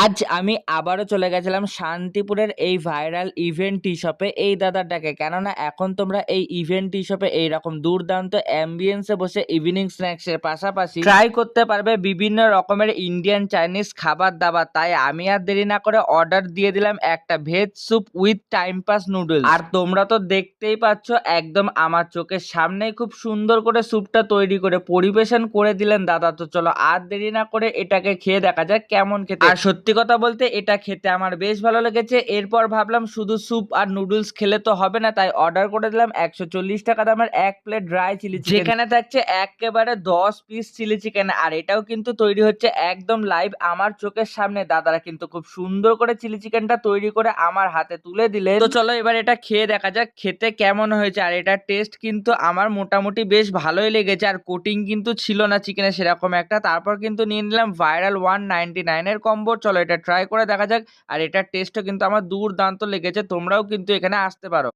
আজ আমি আবারও চলে গেছিলাম শান্তিপুরের এই ভাইরাল ইভেন্ট টি শপে এই দাদার ডাকে। কেননা এখন তোমরা এই ইভেন্ট টি শপে এইরকম দুর্দান্ত অ্যাম্বিয়েন্সে বসে ইভিনিং স্ন্যাক্সের পাশাপাশি ট্রাই করতে পারবে বিভিন্ন রকমের ইন্ডিয়ান চাইনিজ খাবার দাবার। তাই আমি আর দেরি না করে অর্ডার দিয়ে দিলাম একটা veg soup with time pass noodles. আর তোমরা তো দেখতেই পাচ্ছ একদম আমার চোখের সামনেই খুব সুন্দর করে স্যুপটা তৈরি করে পরিবেশন করে দিলেন দাদা। তো চলো আর দেরি না করে এটাকে খেয়ে দেখা যাক কেমন খেতে। আর সত্যি কথা বলতে এটা খেতে আমার বেশ ভালো লেগেছে। এরপর ভাবলাম শুধু স্যুপ আর নুডলস খেলে তো হবে না, তাই অর্ডার করে দিলাম 140 টাকা দামের এক প্লেট ড্রাই চিলি চিকেন, যেখানে থাকছে একেবারে 10 পিস চিলি চিকেন। আর এটাও কিন্তু তৈরি হচ্ছে একদম লাইভ আমার চোখের সামনে। দাদারা কিন্তু খুব সুন্দর করে চিলি চিকেনটা তৈরি করে আমার হাতে তুলে দিলে। তো চলো এবার এটা খেয়ে দেখা যাক খেতে কেমন হয়েছে। আর এটার টেস্ট কিন্তু আমার মোটামুটি বেশ ভালোই লেগেছে। আর কোটিং কিন্তু ছিল না চিকেনে সেরকম একটা। তারপর কিন্তু নিয়ে নিলাম ভাইরাল 199 এর কম্বো। চলো এটা ট্রাই করে দেখা যাক। আর এটার টেস্টও কিন্তু আমার দুর্দান্ত লেগেছে। তোমরাও কিন্তু এখানে আসতে পারো।